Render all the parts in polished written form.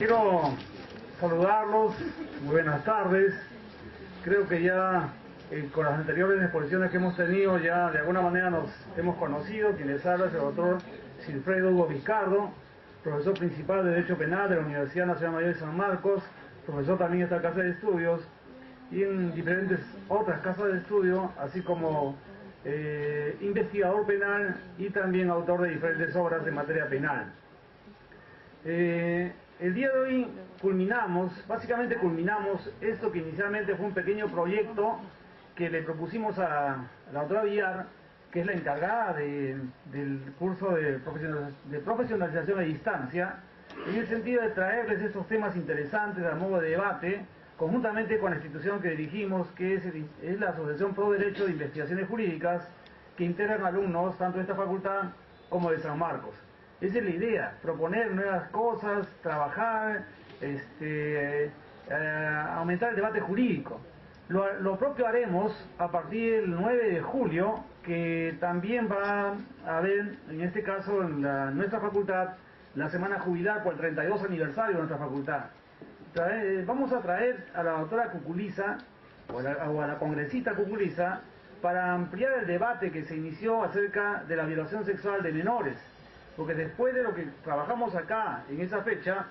Quiero saludarlos, muy buenas tardes. Creo que ya con las anteriores exposiciones que hemos tenido ya de alguna manera nos hemos conocido. Quien les habla es el doctor Silfredo Hugo Vizcardo, profesor principal de Derecho Penal de la Universidad Nacional Mayor de San Marcos, profesor también en esta casa de estudios y en diferentes otras casas de estudio, así como investigador penal y también autor de diferentes obras en materia penal. El día de hoy básicamente culminamos esto que inicialmente fue un pequeño proyecto que le propusimos a la doctora Villar, que es la encargada del curso de profesionalización a distancia, en el sentido de traerles estos temas interesantes a modo de debate, conjuntamente con la institución que dirigimos, que es la Asociación Pro Derecho de Investigaciones Jurídicas, que integran alumnos tanto de esta facultad como de San Marcos. Esa es la idea, proponer nuevas cosas, trabajar, aumentar el debate jurídico. Lo propio haremos a partir del 9 de julio, que también va a haber, en este caso, en nuestra facultad, la semana jubilar por el 32 aniversario de nuestra facultad. Vamos a traer a la doctora Cuculiza, o a la congresista Cuculiza, para ampliar el debate que se inició acerca de la violación sexual de menores. Porque después de lo que trabajamos acá en esa fecha,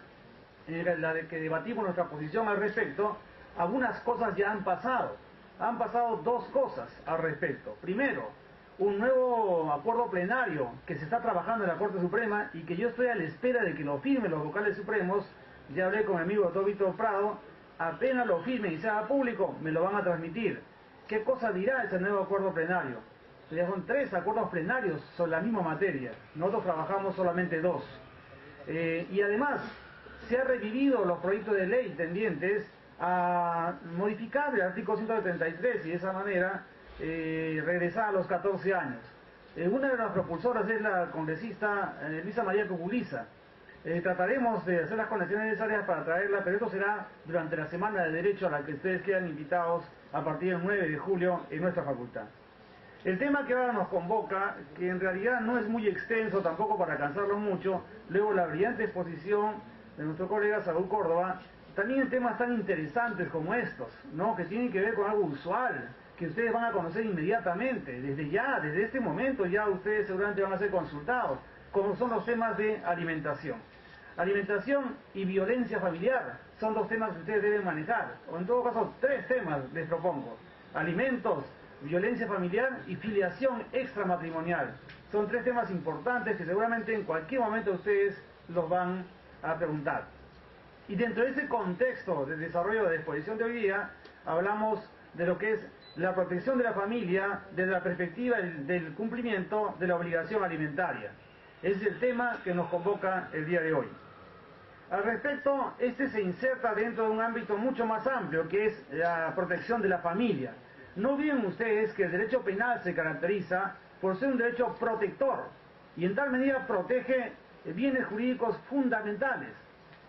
en la de que debatimos nuestra posición al respecto, algunas cosas ya han pasado. Han pasado dos cosas al respecto. Primero, un nuevo acuerdo plenario que se está trabajando en la Corte Suprema y que yo estoy a la espera de que lo firmen los vocales supremos. Ya hablé con mi amigo doctor Víctor Prado, apenas lo firmen y se haga público, me lo van a transmitir. ¿Qué cosa dirá ese nuevo acuerdo plenario? Ya son 3 acuerdos plenarios sobre la misma materia. Nosotros trabajamos solamente 2. Y además, se han revivido los proyectos de ley tendientes a modificar el artículo 173 y de esa manera regresar a los 14 años. Una de las propulsoras es la congresista Luisa María Cuculiza. Trataremos de hacer las conexiones necesarias para traerla, pero esto será durante la Semana de Derecho a la que ustedes quedan invitados a partir del 9 de julio en nuestra facultad. El tema que ahora nos convoca, que en realidad no es muy extenso tampoco para cansarlo mucho, luego la brillante exposición de nuestro colega Saúl Córdoba, también en temas tan interesantes como estos, ¿no? Que tienen que ver con algo usual, que ustedes van a conocer inmediatamente, desde este momento ya ustedes seguramente van a ser consultados, como son los temas de alimentación. Alimentación y violencia familiar son 2 temas que ustedes deben manejar, o en todo caso 3 temas les propongo: alimentos, violencia familiar y filiación extramatrimonial. Son 3 temas importantes que seguramente en cualquier momento ustedes los van a preguntar. Y dentro de ese contexto de desarrollo de la exposición de hoy día, hablamos de lo que es la protección de la familia desde la perspectiva del cumplimiento de la obligación alimentaria. Ese es el tema que nos convoca el día de hoy. Al respecto, este se inserta dentro de un ámbito mucho más amplio, que es la protección de la familia. No olviden ustedes que el derecho penal se caracteriza por ser un derecho protector y en tal medida protege bienes jurídicos fundamentales,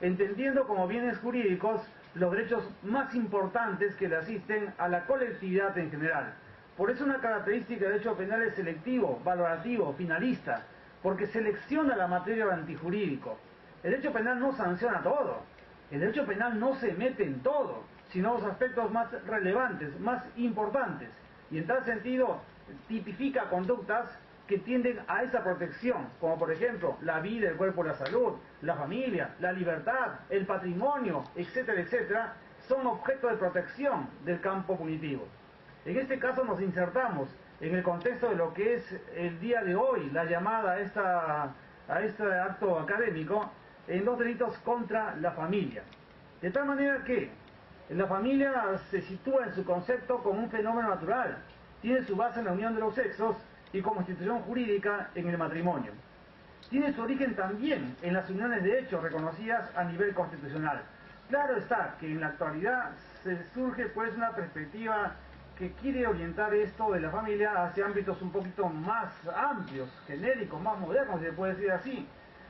entendiendo como bienes jurídicos los derechos más importantes que le asisten a la colectividad en general. Por eso una característica del derecho penal es selectivo, valorativo, finalista, porque selecciona la materia del antijurídico. El derecho penal no sanciona todo, el derecho penal no se mete en todo, sino los aspectos más relevantes, más importantes, y en tal sentido tipifica conductas que tienden a esa protección, como por ejemplo la vida, el cuerpo, la salud, la familia, la libertad, el patrimonio, etcétera, etcétera, son objeto de protección del campo punitivo. En este caso nos insertamos en el contexto de lo que es el día de hoy, la llamada a este acto académico, en 2 delitos contra la familia. De tal manera que la familia se sitúa en su concepto como un fenómeno natural, tiene su base en la unión de los sexos y como institución jurídica en el matrimonio. Tiene su origen también en las uniones de hecho reconocidas a nivel constitucional. Claro está que en la actualidad se surge pues una perspectiva que quiere orientar esto de la familia hacia ámbitos un poquito más amplios, genéricos, más modernos, si se puede decir así,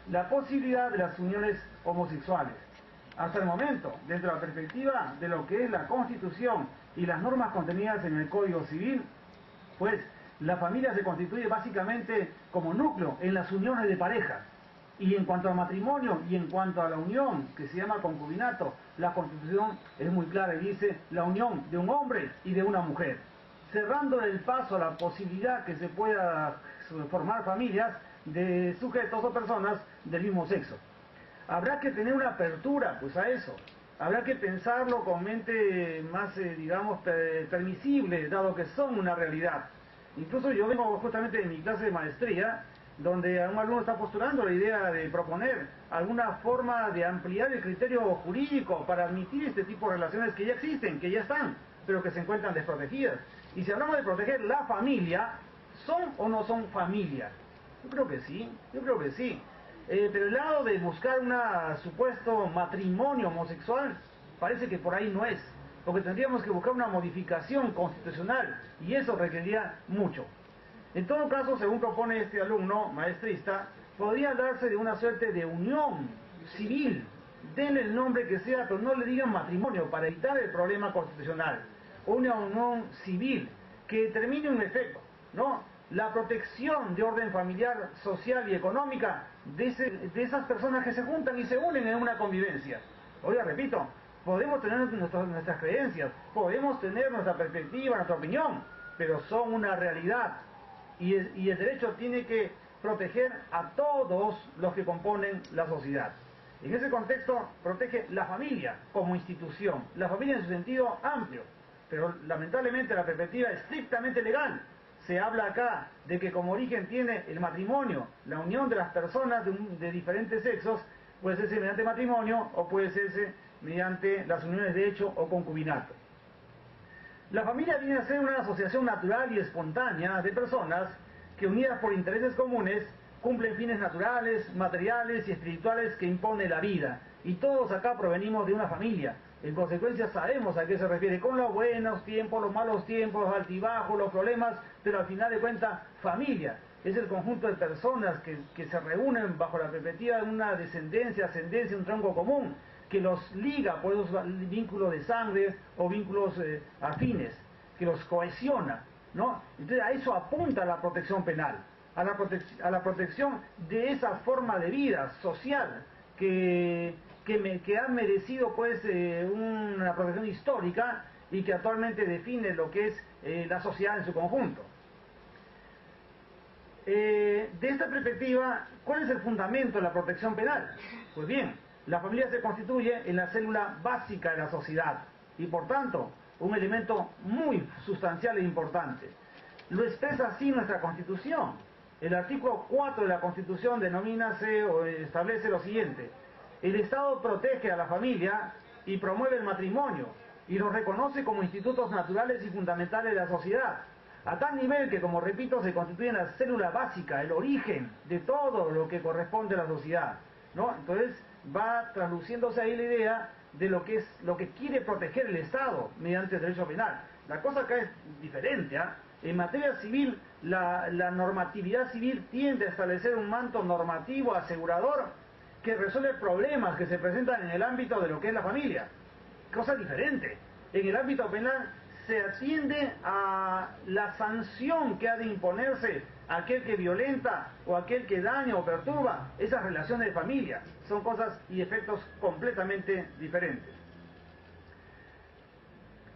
la posibilidad de las uniones homosexuales. Hasta el momento, dentro de la perspectiva de lo que es la Constitución y las normas contenidas en el Código Civil, pues la familia se constituye básicamente como núcleo en las uniones de pareja. Y en cuanto al matrimonio y en cuanto a la unión, que se llama concubinato, la Constitución es muy clara y dice la unión de un hombre y de una mujer, cerrando el paso a la posibilidad que se pueda formar familias de sujetos o personas del mismo sexo. Habrá que tener una apertura pues a eso, habrá que pensarlo con mente más, digamos, permisible, dado que son una realidad. Incluso yo vengo justamente de mi clase de maestría, donde un alumno está postulando la idea de proponer alguna forma de ampliar el criterio jurídico para admitir este tipo de relaciones que ya existen, que ya están, pero que se encuentran desprotegidas. Y si hablamos de proteger la familia, ¿son o no son familia? Yo creo que sí, yo creo que sí. Pero el lado de buscar un supuesto matrimonio homosexual, parece que por ahí no es, porque tendríamos que buscar una modificación constitucional, y eso requeriría mucho. En todo caso, según propone este alumno maestrista, podría darse de una suerte de unión civil, denle el nombre que sea, pero no le digan matrimonio, para evitar el problema constitucional, o una unión civil, que termine un efecto, ¿no? La protección de orden familiar, social y económica de esas personas que se juntan y se unen en una convivencia. Oiga, repito, podemos tener nuestras creencias, podemos tener nuestra perspectiva, nuestra opinión, pero son una realidad. Y el derecho tiene que proteger a todos los que componen la sociedad. En ese contexto, protege la familia como institución, la familia en su sentido amplio, pero lamentablemente la perspectiva estrictamente legal. Se habla acá de que como origen tiene el matrimonio, la unión de las personas de diferentes sexos, puede serse mediante matrimonio o puede serse mediante las uniones de hecho o concubinato. La familia viene a ser una asociación natural y espontánea de personas que, unidas por intereses comunes, cumplen fines naturales, materiales y espirituales que impone la vida. Y todos acá provenimos de una familia. En consecuencia sabemos a qué se refiere, con los buenos tiempos, los malos tiempos, los altibajos, los problemas, pero al final de cuentas, familia. Es el conjunto de personas que se reúnen bajo la perspectiva de una descendencia, ascendencia, un tronco común, que los liga por esos vínculos de sangre o vínculos afines, que los cohesiona, ¿no? Entonces a eso apunta la protección penal, a la protección de esa forma de vida social que ha merecido pues una protección histórica y que actualmente define lo que es la sociedad en su conjunto. De esta perspectiva, ¿cuál es el fundamento de la protección penal? Pues bien, la familia se constituye en la célula básica de la sociedad y por tanto un elemento muy sustancial e importante. Lo expresa así nuestra Constitución. El artículo 4 de la Constitución denomínase o establece lo siguiente: el Estado protege a la familia y promueve el matrimonio y los reconoce como institutos naturales y fundamentales de la sociedad, a tal nivel que, como repito, se constituye en la célula básica, el origen de todo lo que corresponde a la sociedad, ¿no? Entonces va traduciéndose ahí la idea de lo que quiere proteger el Estado mediante el derecho penal. La cosa acá es diferente, ¿eh? En materia civil, la normatividad civil tiende a establecer un manto normativo asegurador que resuelve problemas que se presentan en el ámbito de lo que es la familia. Cosa diferente. En el ámbito penal se atiende a la sanción que ha de imponerse a aquel que violenta o aquel que daña o perturba esas relaciones de familia. Son cosas y efectos completamente diferentes.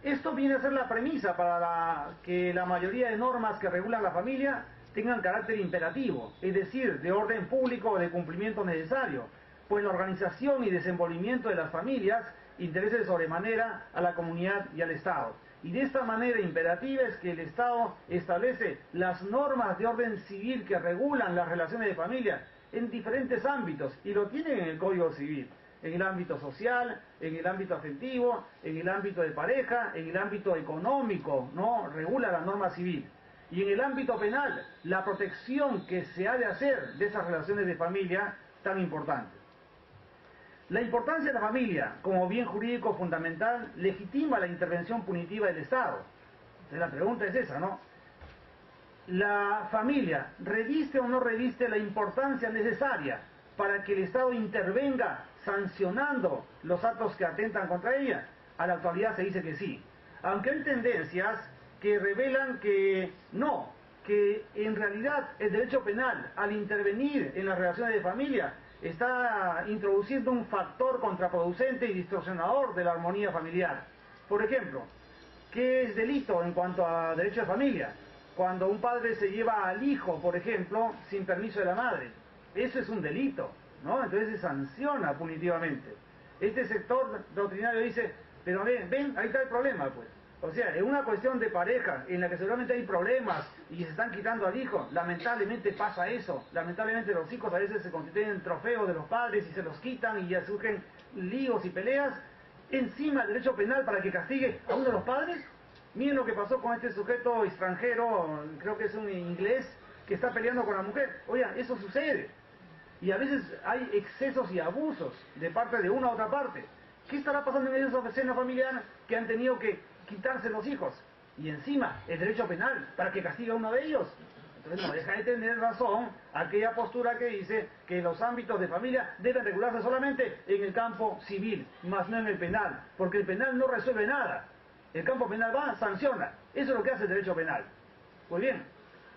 Esto viene a ser la premisa para que la mayoría de normas que regulan la familia tengan carácter imperativo, es decir, de orden público o de cumplimiento necesario, pues la organización y desenvolvimiento de las familias interesa de sobremanera a la comunidad y al Estado. Y de esta manera imperativa es que el Estado establece las normas de orden civil que regulan las relaciones de familia en diferentes ámbitos, y lo tienen en el Código Civil, en el ámbito social, en el ámbito afectivo, en el ámbito de pareja, en el ámbito económico, ¿no? Regula la norma civil. Y en el ámbito penal, la protección que se ha de hacer de esas relaciones de familia tan importantes. La importancia de la familia como bien jurídico fundamental legitima la intervención punitiva del Estado. Entonces la pregunta es esa, ¿no? ¿La familia reviste o no reviste la importancia necesaria para que el Estado intervenga sancionando los actos que atentan contra ella? A la actualidad se dice que sí. Aunque hay tendencias que revelan que no, que en realidad el derecho penal, al intervenir en las relaciones de familia, está introduciendo un factor contraproducente y distorsionador de la armonía familiar. Por ejemplo, ¿qué es delito en cuanto a derecho de familia? Cuando un padre se lleva al hijo, por ejemplo, sin permiso de la madre. Eso es un delito, ¿no? Entonces se sanciona punitivamente. Este sector doctrinario dice, pero ven, ahí está el problema, pues. O sea, en una cuestión de pareja en la que seguramente hay problemas y se están quitando al hijo, lamentablemente pasa eso. Lamentablemente los hijos a veces se constituyen en trofeos de los padres y se los quitan y ya surgen líos y peleas. Encima el derecho penal para que castigue a uno de los padres. Miren lo que pasó con este sujeto extranjero, creo que es un inglés, que está peleando con la mujer. Oigan, eso sucede. Y a veces hay excesos y abusos de parte de una u otra parte. ¿Qué estará pasando en esa escena familiar que han tenido que quitarse los hijos? Y encima, el derecho penal, para que castigue a uno de ellos. Entonces no deja de tener razón aquella postura que dice que los ámbitos de familia deben regularse solamente en el campo civil, más no en el penal, porque el penal no resuelve nada. El campo penal va, sanciona. Eso es lo que hace el derecho penal. Pues bien,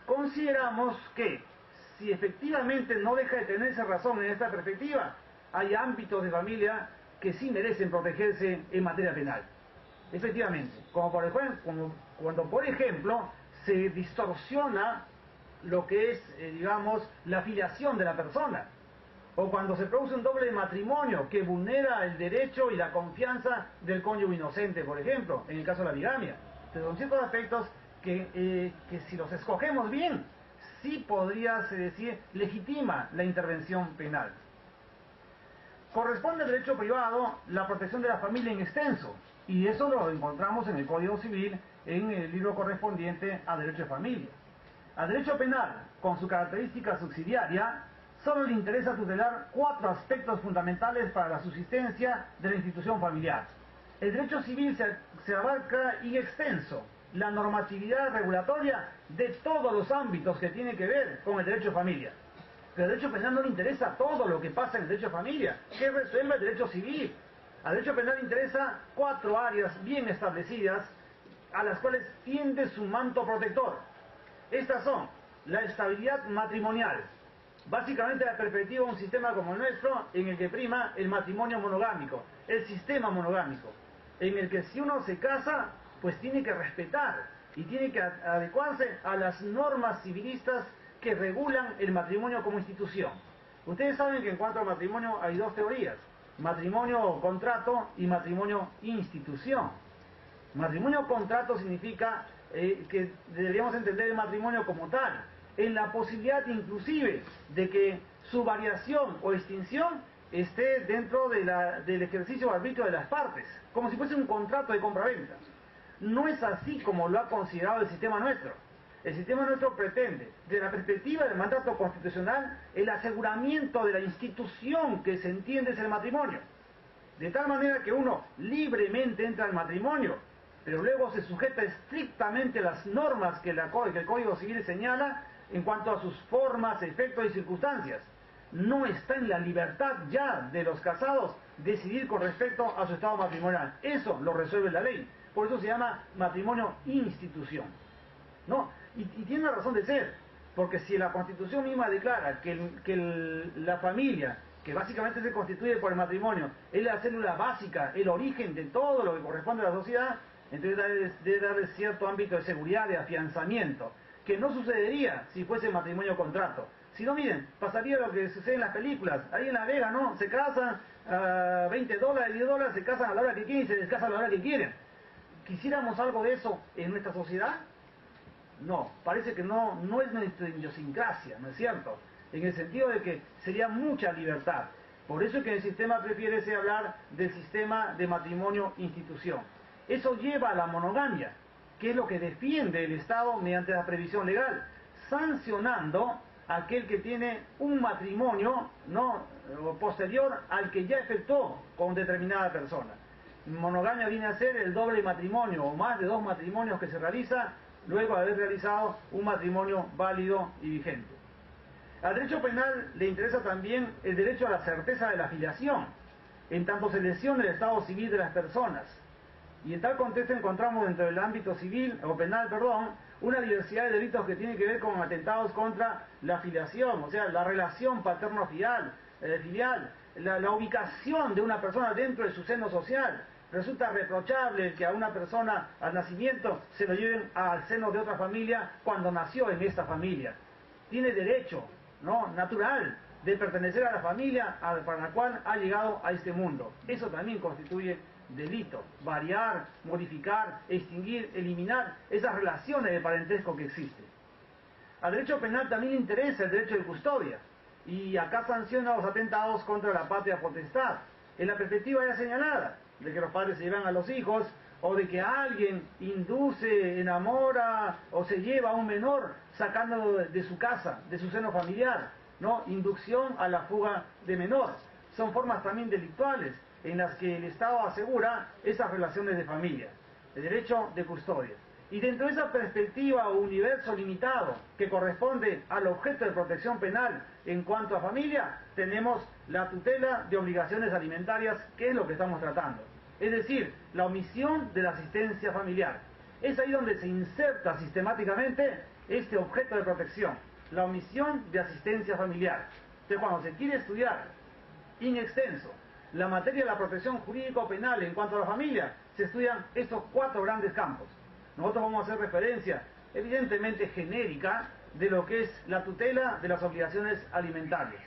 consideramos que si efectivamente no deja de tenerse razón en esta perspectiva, hay ámbitos de familia que sí merecen protegerse en materia penal. Efectivamente, como cuando por ejemplo se distorsiona lo que es, digamos, la filiación de la persona, o cuando se produce un doble matrimonio que vulnera el derecho y la confianza del cónyuge inocente, por ejemplo, en el caso de la bigamia. Entonces, son ciertos aspectos que si los escogemos bien, sí podría decir, legitima la intervención penal. Corresponde al derecho privado la protección de la familia en extenso, y eso lo encontramos en el Código Civil, en el libro correspondiente a derecho de familia. Al derecho penal, con su característica subsidiaria, solo le interesa tutelar 4 aspectos fundamentales para la subsistencia de la institución familiar. El derecho civil se abarca in extenso la normatividad regulatoria de todos los ámbitos que tienen que ver con el derecho de familia. Pero al derecho penal no le interesa todo lo que pasa en el derecho de familia, que resuelve el derecho civil. Al derecho penal le interesa 4 áreas bien establecidas a las cuales tiende su manto protector. Estas son la estabilidad matrimonial, básicamente la perspectiva de un sistema como el nuestro, en el que prima el matrimonio monogámico, el sistema monogámico, en el que si uno se casa, pues tiene que respetar y tiene que adecuarse a las normas civilistas que regulan el matrimonio como institución. Ustedes saben que en cuanto al matrimonio hay 2 teorías, matrimonio contrato y matrimonio institución. Matrimonio contrato significa que deberíamos entender el matrimonio como tal, en la posibilidad inclusive de que su variación o extinción esté dentro del ejercicio o arbitrio de las partes, como si fuese un contrato de compraventa. No es así como lo ha considerado el sistema nuestro. El sistema nuestro pretende, desde la perspectiva del mandato constitucional, el aseguramiento de la institución que se entiende es el matrimonio. De tal manera que uno libremente entra al matrimonio, pero luego se sujeta estrictamente a las normas que el Código Civil señala en cuanto a sus formas, efectos y circunstancias. No está en la libertad ya de los casados decidir con respecto a su estado matrimonial. Eso lo resuelve la ley. Por eso se llama matrimonio institución. ¿No? Y tiene una razón de ser, porque si la Constitución misma declara que la familia, que básicamente se constituye por el matrimonio, es la célula básica, el origen de todo lo que corresponde a la sociedad, entonces debe darle cierto ámbito de seguridad, de afianzamiento, que no sucedería si fuese matrimonio contrato. Si no, miren, pasaría lo que sucede en las películas, ahí en La Vega, ¿no? Se casan a $20, $10, se casan a la hora que quieren y se descasan a la hora que quieren. ¿Quisiéramos algo de eso en nuestra sociedad? No, parece que no es nuestra idiosincrasia, ¿no es cierto? En el sentido de que sería mucha libertad. Por eso es que el sistema prefiere hablar del sistema de matrimonio institución. Eso lleva a la monogamia, que es lo que defiende el Estado mediante la previsión legal, sancionando a aquel que tiene un matrimonio, ¿no?, posterior al que ya efectuó con determinada persona. Monogamia viene a ser el doble matrimonio o más de 2 matrimonios que se realiza luego de haber realizado un matrimonio válido y vigente. Al derecho penal le interesa también el derecho a la certeza de la filiación, en tanto se lesiona el estado civil de las personas. Y en tal contexto encontramos dentro del ámbito civil, o penal, perdón, una diversidad de delitos que tienen que ver con atentados contra la filiación, o sea, la relación paterno-filial, la ubicación de una persona dentro de su seno social. Resulta reprochable que a una persona al nacimiento se lo lleven al seno de otra familia cuando nació en esta familia. Tiene derecho, ¿no?, natural de pertenecer a la familia para la cual ha llegado a este mundo. Eso también constituye delito. Variar, modificar, extinguir, eliminar esas relaciones de parentesco que existen. Al derecho penal también le interesa el derecho de custodia. Y acá sanciona los atentados contra la patria potestad, en la perspectiva ya señalada, de que los padres se llevan a los hijos, o de que alguien induce, enamora o se lleva a un menor sacándolo de su casa, de su seno familiar, ¿no? Inducción a la fuga de menor. Son formas también delictuales en las que el Estado asegura esas relaciones de familia, el derecho de custodia. Y dentro de esa perspectiva o universo limitado que corresponde al objeto de protección penal en cuanto a familia, tenemos la tutela de obligaciones alimentarias, que es lo que estamos tratando. Es decir, la omisión de la asistencia familiar. Es ahí donde se inserta sistemáticamente este objeto de protección, la omisión de asistencia familiar. Entonces, cuando se quiere estudiar in extenso la materia de la protección jurídico-penal en cuanto a la familia, se estudian estos 4 grandes campos. Nosotros vamos a hacer referencia, evidentemente genérica, de lo que es la tutela de las obligaciones alimentarias.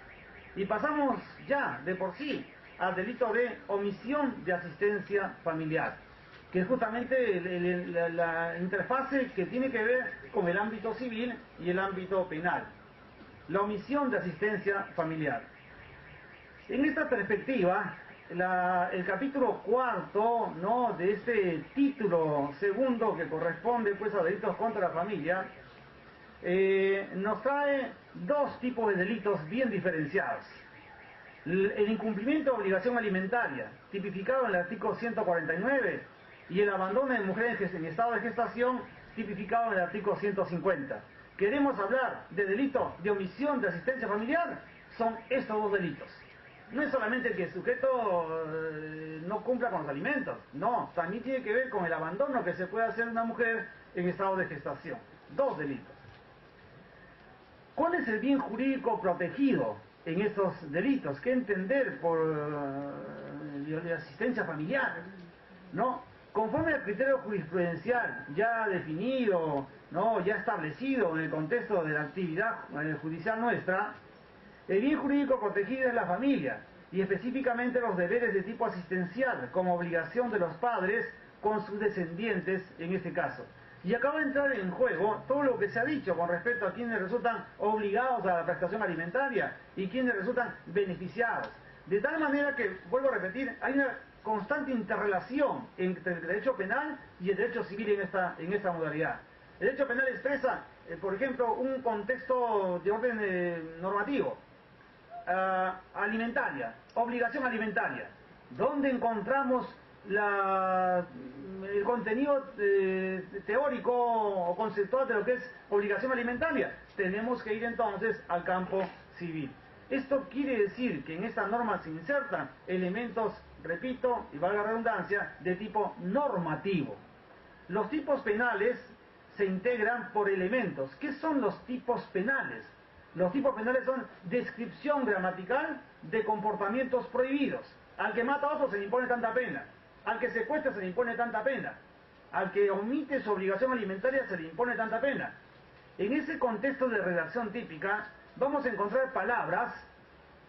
Y pasamos ya, de por sí, al delito de omisión de asistencia familiar, que es justamente la interfase que tiene que ver con el ámbito civil y el ámbito penal. La omisión de asistencia familiar. En esta perspectiva, el capítulo 4, ¿no?, de este título segundo que corresponde pues a delitos contra la familia, nos trae 2 tipos de delitos bien diferenciados. El incumplimiento de obligación alimentaria, tipificado en el artículo 149, y el abandono de mujeres en estado de gestación, tipificado en el artículo 150. Queremos hablar de delito de omisión de asistencia familiar, son estos 2 delitos. No es solamente que el sujeto no cumpla con los alimentos, no, también tiene que ver con el abandono que se puede hacer una mujer en estado de gestación. 2 delitos. ¿Cuál es el bien jurídico protegido en estos delitos? ¿Qué entender por asistencia familiar? ¿No? Conforme al criterio jurisprudencial ya definido, ¿no?, ya establecido en el contexto de la actividad judicial nuestra, el bien jurídico protegido es la familia, y específicamente los deberes de tipo asistencial, como obligación de los padres con sus descendientes en este caso. Y acaba de entrar en juego todo lo que se ha dicho con respecto a quienes resultan obligados a la prestación alimentaria y quienes resultan beneficiados. De tal manera que, vuelvo a repetir, hay una constante interrelación entre el derecho penal y el derecho civil en esta modalidad. El derecho penal expresa, por ejemplo, un contexto de orden normativo. Alimentaria, obligación alimentaria. ¿Dónde encontramos el contenido teórico o conceptual de lo que es obligación alimentaria? Tenemos que ir entonces al campo civil. Esto quiere decir que en esta norma se insertan elementos, repito, y valga la redundancia, de tipo normativo. Los tipos penales se integran por elementos. ¿Qué son los tipos penales? Los tipos penales son descripción gramatical de comportamientos prohibidos. Al que mata a otro se le impone tanta pena. Al que secuestra se le impone tanta pena. Al que omite su obligación alimentaria se le impone tanta pena. En ese contexto de redacción típica vamos a encontrar palabras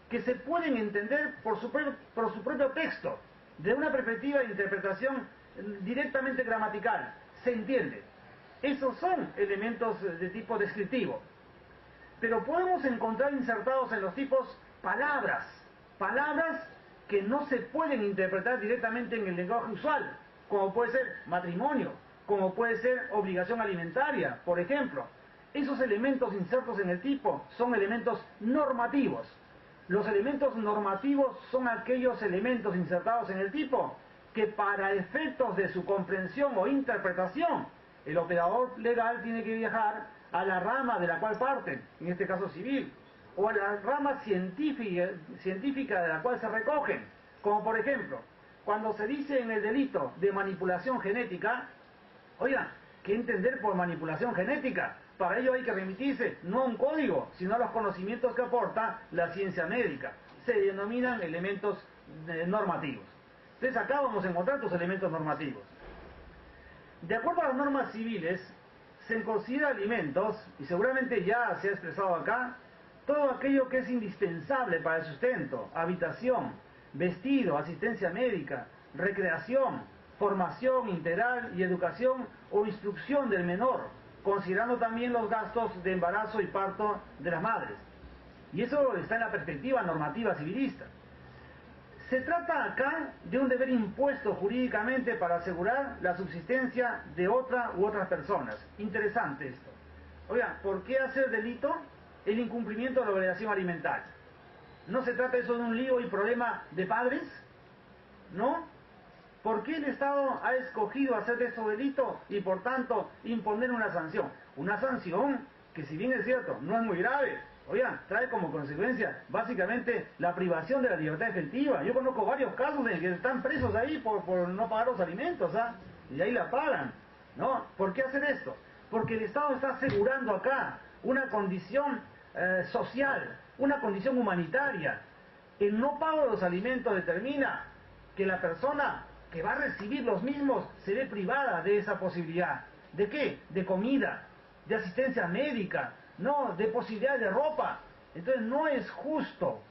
que se pueden entender por su propio texto, de una perspectiva de interpretación directamente gramatical. Se entiende. Esos son elementos de tipo descriptivo. Pero podemos encontrar insertados en los tipos palabras que no se pueden interpretar directamente en el lenguaje usual, como puede ser matrimonio, como puede ser obligación alimentaria, por ejemplo. Esos elementos insertos en el tipo son elementos normativos. Los elementos normativos son aquellos elementos insertados en el tipo que para efectos de su comprensión o interpretación, el operador legal tiene que viajar a la rama de la cual parten, en este caso civil, o a la rama científica de la cual se recogen, como por ejemplo, cuando se dice en el delito de manipulación genética, oiga, que entender por manipulación genética. Para ello hay que remitirse no a un código, sino a los conocimientos que aporta la ciencia médica. Se denominan elementos normativos. Entonces acá vamos a encontrar tus elementos normativos. De acuerdo a las normas civiles, se considera alimentos, y seguramente ya se ha expresado acá, todo aquello que es indispensable para el sustento, habitación, vestido, asistencia médica, recreación, formación integral y educación o instrucción del menor, considerando también los gastos de embarazo y parto de las madres. Y eso está en la perspectiva normativa civilista. Se trata acá de un deber impuesto jurídicamente para asegurar la subsistencia de otra u otras personas. Interesante esto. Oigan, ¿por qué hacer delito el incumplimiento de la obligación alimentaria? ¿No se trata eso de un lío y problema de padres? ¿No? ¿Por qué el Estado ha escogido hacer de esto delito y por tanto imponer una sanción? Una sanción que, si bien es cierto, no es muy grave. Oigan, trae como consecuencia básicamente la privación de la libertad efectiva. Yo conozco varios casos en que están presos ahí por no pagar los alimentos, ¿ah? Y ahí la pagan, ¿no? ¿Por qué hacer esto? Porque el Estado está asegurando acá una condición social, una condición humanitaria. El no pago de los alimentos determina que la persona que va a recibir los mismos se ve privada de esa posibilidad. ¿De qué? De comida, de asistencia médica, no, de posibilidad de ropa. Entonces no es justo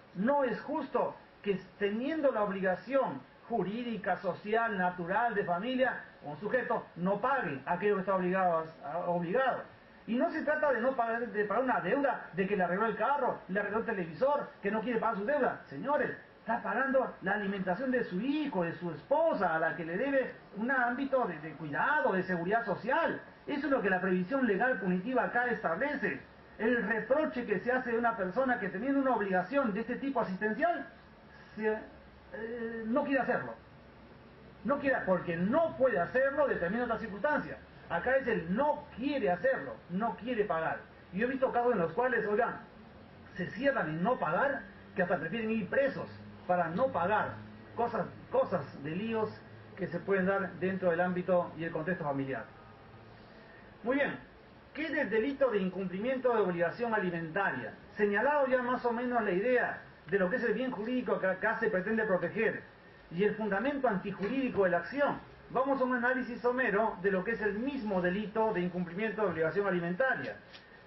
que teniendo la obligación jurídica, social, natural, de familia, un sujeto no pague aquello que está obligado. Y no se trata de no pagar, de pagar una deuda, de que le arregló el carro, le arregló el televisor, que no quiere pagar su deuda. Señores, está pagando la alimentación de su hijo, de su esposa, a la que le debe un ámbito de cuidado, de seguridad social. Eso es lo que la previsión legal punitiva acá establece. El reproche que se hace de una persona que teniendo una obligación de este tipo asistencial, no quiere hacerlo. No quiere, porque no puede hacerlo determinadas otras circunstancias. Acá es el no quiere hacerlo, no quiere pagar. Y yo he visto casos en los cuales, oigan, se cierran en no pagar, que hasta prefieren ir presos para no pagar. Cosas de líos que se pueden dar dentro del ámbito y el contexto familiar. Muy bien, ¿qué es el delito de incumplimiento de obligación alimentaria? Señalado ya más o menos la idea de lo que es el bien jurídico que acá se pretende proteger y el fundamento antijurídico de la acción, vamos a un análisis somero de lo que es el mismo delito de incumplimiento de obligación alimentaria.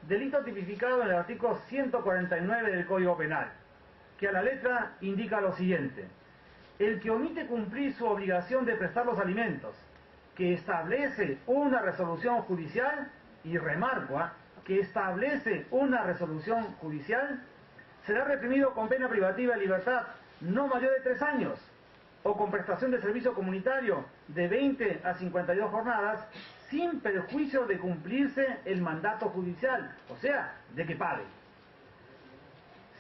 Delito tipificado en el artículo 149 del Código Penal, que a la letra indica lo siguiente: el que omite cumplir su obligación de prestar los alimentos, que establece una resolución judicial, y remarco, que establece una resolución judicial, será reprimido con pena privativa de libertad no mayor de 3 años, o con prestación de servicio comunitario de 20 a 52 jornadas, sin perjuicio de cumplirse el mandato judicial, o sea, de que pague.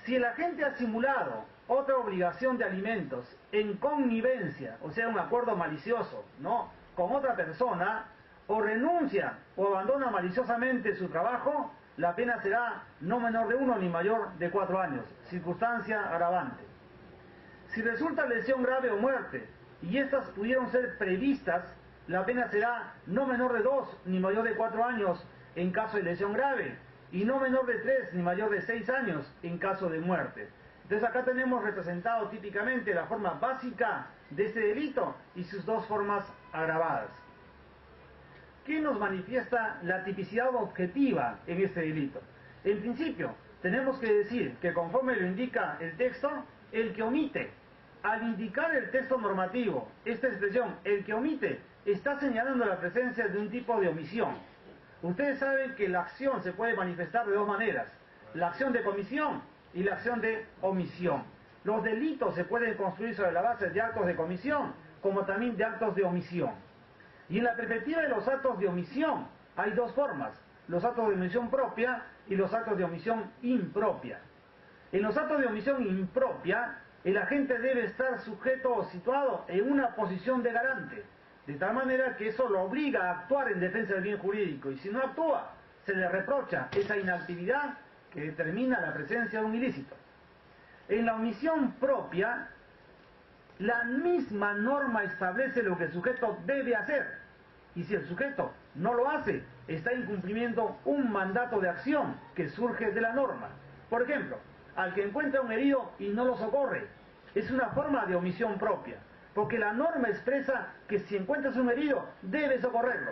Si el agente ha simulado otra obligación de alimentos en connivencia, o sea, un acuerdo malicioso, ¿no?, con otra persona, o renuncia o abandona maliciosamente su trabajo, la pena será no menor de 1 ni mayor de 4 años, circunstancia agravante. Si resulta lesión grave o muerte, y estas pudieron ser previstas, la pena será no menor de 2 ni mayor de 4 años en caso de lesión grave, y no menor de 3 ni mayor de 6 años en caso de muerte. Entonces acá tenemos representado típicamente la forma básica de este delito y sus dos formas agravadas. ¿Qué nos manifiesta la tipicidad objetiva en este delito? En principio, tenemos que decir que conforme lo indica el texto, el que omite, al indicar el texto normativo, esta expresión, el que omite, está señalando la presencia de un tipo de omisión. Ustedes saben que la acción se puede manifestar de dos maneras: la acción de comisión y la acción de omisión. Los delitos se pueden construir sobre la base de actos de comisión, como también de actos de omisión. Y en la perspectiva de los actos de omisión, hay dos formas: los actos de omisión propia y los actos de omisión impropia. En los actos de omisión impropia, el agente debe estar sujeto o situado en una posición de garante, de tal manera que eso lo obliga a actuar en defensa del bien jurídico, y si no actúa, se le reprocha esa inactividad que determina la presencia de un ilícito. En la omisión propia, la misma norma establece lo que el sujeto debe hacer, y si el sujeto no lo hace, está incumpliendo un mandato de acción que surge de la norma. Por ejemplo, al que encuentra un herido y no lo socorre, es una forma de omisión propia, porque la norma expresa que si encuentras un herido, debes socorrerlo.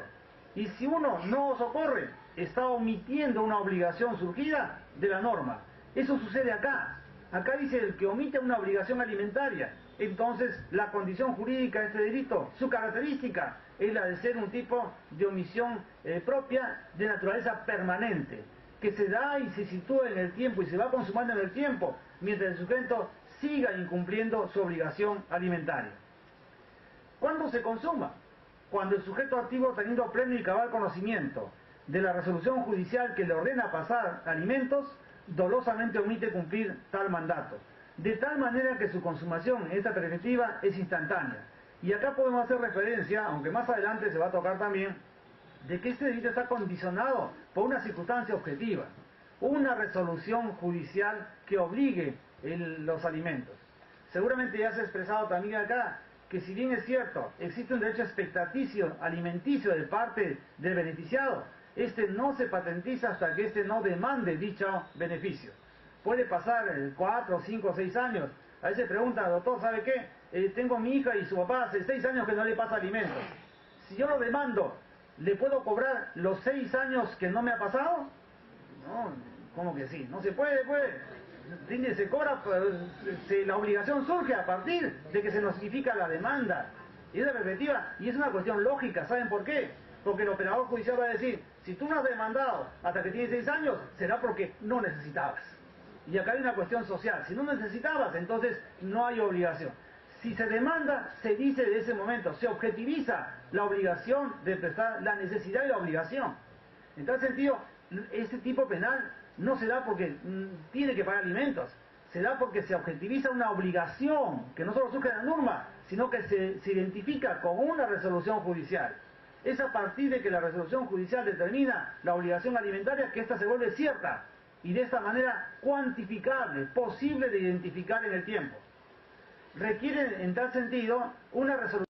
Y si uno no socorre, está omitiendo una obligación surgida de la norma. Eso sucede acá. Acá dice el que omite una obligación alimentaria. Entonces, la condición jurídica de este delito, su característica, es la de ser un tipo de omisión propia de naturaleza permanente, que se da y se sitúa en el tiempo y se va consumando en el tiempo, mientras el sujeto siga incumpliendo su obligación alimentaria. ¿Cuándo se consuma? Cuando el sujeto activo, teniendo pleno y cabal conocimiento de la resolución judicial que le ordena pasar alimentos, dolosamente omite cumplir tal mandato, de tal manera que su consumación en esta perspectiva es instantánea. Y acá podemos hacer referencia, aunque más adelante se va a tocar también, de que este delito está condicionado por una circunstancia objetiva, una resolución judicial que obligue los alimentos. Seguramente ya se ha expresado también acá que si bien es cierto, existe un derecho expectaticio alimenticio de parte del beneficiado, este no se patentiza hasta que este no demande dicho beneficio. Puede pasar 4, 5, 6 años. A veces pregunta, doctor, ¿sabe qué? Tengo mi hija y su papá hace 6 años que no le pasa alimentos. Si yo lo demando, ¿le puedo cobrar los 6 años que no me ha pasado? No, ¿cómo que sí? No se puede, se cobra, la obligación surge a partir de que se notifica la demanda. Y es de perspectiva, y es una cuestión lógica, ¿saben por qué? Porque el operador judicial va a decir, si tú no has demandado hasta que tienes 6 años, será porque no necesitabas. Y acá hay una cuestión social, si no necesitabas, entonces no hay obligación. Si se demanda, se dice de ese momento, se objetiviza la obligación de prestar, la necesidad y la obligación. En tal sentido, este tipo penal no se da porque tiene que pagar alimentos, se da porque se objetiviza una obligación que no solo surge de la norma, sino que se identifica con una resolución judicial. Es a partir de que la resolución judicial determina la obligación alimentaria que ésta se vuelve cierta y de esta manera cuantificable, posible de identificar en el tiempo. Requiere en tal sentido una resolución